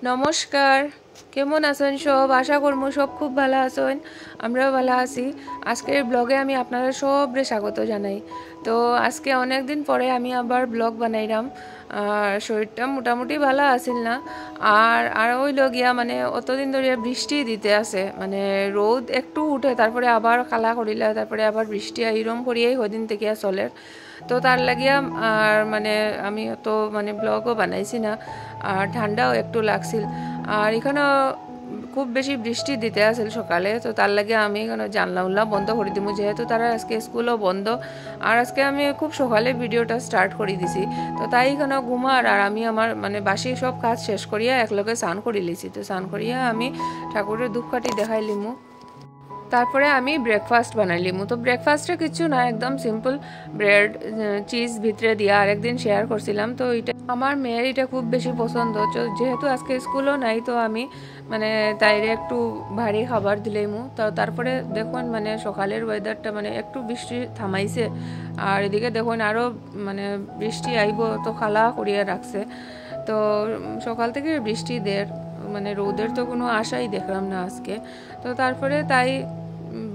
নমস্কার, কেমন আছেন সব? আশা করবো সব খুব ভালো আছেন। আমরাও ভালো আছি। আজকের ব্লগে আমি আপনারা সবরে স্বাগত জানাই। তো আজকে অনেক দিন পরে আমি আবার ব্লগ বানাইলাম। আর শরীরটা মোটামুটি ভালো আছিল না। আর ওই লগিয়া মানে অতদিন ধরে বৃষ্টি দিতে আছে, মানে রোদ একটু উঠে তারপরে আবার কালা করিলা, তারপরে আবার বৃষ্টি এইরকম করিয়াই হদিন থেকে চলে। তো তার লাগিয়া আর মানে আমি তো মানে ব্লগও বানাইছি না, আর ঠান্ডাও একটু লাগছিল। আর এখানে খুব বেশি বৃষ্টি দিতে আসছিল সকালে, তো তার লাগে আমি এখানে জানলা উল্লা বন্ধ করে দিব, যেহেতু তারা আজকে স্কুলও বন্ধ। আর আজকে আমি খুব সকালে ভিডিওটা স্টার্ট করে দিছি। তো তাই এখানে ঘুমার আর আমি আমার মানে বাসি সব কাজ শেষ করিয়া একলগে স্নান করে লিছি। তো স্নান করিয়া আমি ঠাকুরের ধূপকাঠি দেখাইলিমু, তারপরে আমি ব্রেকফাস্ট বানাইলিম। তো ব্রেকফাস্টে কিছু না, একদম সিম্পল ব্রেড চিজ ভিতরে দিয়া আর একদিন শেয়ার করছিলাম। তো এটা আমার মেয়ের এটা খুব বেশি পছন্দ। যেহেতু আজকে স্কুলও নাই, তো আমি মানে তাইরে একটু ভারী খাবার দিলাইমু। তো তারপরে দেখুন মানে সকালের ওয়েদারটা মানে একটু বৃষ্টি থামাইছে, আর এদিকে দেখুন আরও মানে বৃষ্টি আইব, তো খালা করিয়া রাখছে। তো সকাল থেকে বৃষ্টি মানে রোদের তো কোনো আশাই দেখলাম না আজকে। তো তারপরে তাই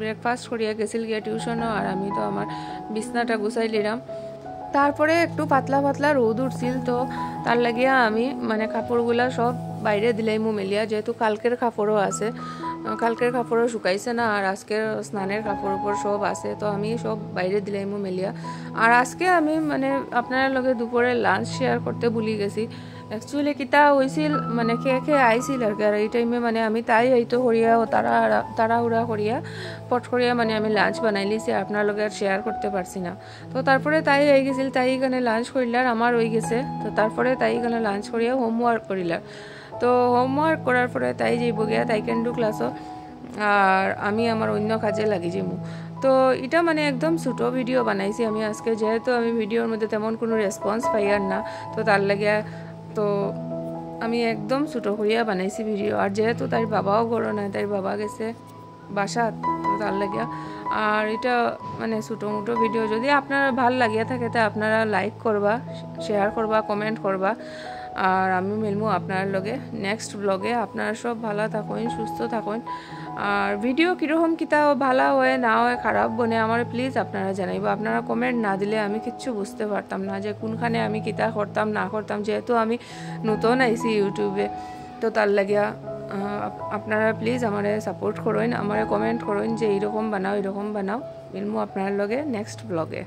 ব্রেকফাস্ট করিয়া গেছিল গিয়া টিউশনও, আর আমি তো আমার বিছনাটা গুছাই নিলাম। তারপরে একটু পাতলা পাতলা রোদ উঠছিল, তো তার লাগিয়া আমি মানে কাপড়গুলা সব বাইরে দিলাইমু মেলিয়া, যেহেতু কালকের কাপড়ও আছে। কালকের কাপড়ও শুকাইছে না, আর আজকের স্নানের কাপড় উপর সব আছে, তো আমি সব বাইরে দিলাইমু মেলিয়া। আর আজকে আমি মানে আপনার লগে দুপুরে লাঞ্চ শেয়ার করতে ভুলি গেছি। অ্যাকচুয়ালি কিতা হয়েছিল মানে খেয়ে আইছিল আর কি, আর এই টাইমে মানে আমি তাই হয়তো করিয়া তাড়াহুড়া করিয়া পট করিয়া মানে আমি লাঞ্চ বানাই লিছি, আপনার লগে আর শেয়ার করতে পারছি না। তো তারপরে তাই হয়ে গেছিল, তাই এখানে লাঞ্চ করিলার আমার হয়ে গেছে। তো তারপরে তাই এখানে লাঞ্চ করিয়া হোমওয়ার্ক করিলার। তো হোমওয়ার্ক করার পরে তাই যাইব গিয়া তাইকেন্ডু ক্লাসও, আর আমি আমার অন্য কাজে লাগি যাইমু। তো এটা মানে একদম ছোটো ভিডিও বানাইছি আমি আজকে, যেহেতু আমি ভিডিওর মধ্যে তেমন কোনো রেসপন্স পাই আর না, তো তার লাগে তো আমি একদম ছোটো করিয়া বানাইছি ভিডিও। আর যেহেতু তার বাবাও গড়ো নাই, তার বাবা গেছে বাসাত, তো তার লাগিয়া। আর এটা মানে ছোটো মোটো ভিডিও, যদি আপনারা ভাল লাগিয়া থাকে তা আপনারা লাইক করবা, শেয়ার করবা, কমেন্ট করবা। আর আমি মিলমু আপনার লগে নেক্সট ব্লগে। আপনারা সব ভালো থাকুন, সুস্থ থাকুন। আর ভিডিও কীরকম কিতা ভালো হয় না হয় খারাপ বনে আমার প্লিজ আপনারা জানাইব। আপনারা কমেন্ট না দিলে আমি কিচ্ছু বুঝতে পারতাম না যে কোনখানে আমি কিতা করতাম না করতাম, যেহেতু আমি নতুন আইছি ইউটিউবে। তো তার লাগিয়া আপনারা প্লিজ আমারে সাপোর্ট করেন, আমারে কমেন্ট করেন যে এইরকম বানাও এরকম বানাও। মিলমু আপনার লগে নেক্সট ব্লগে।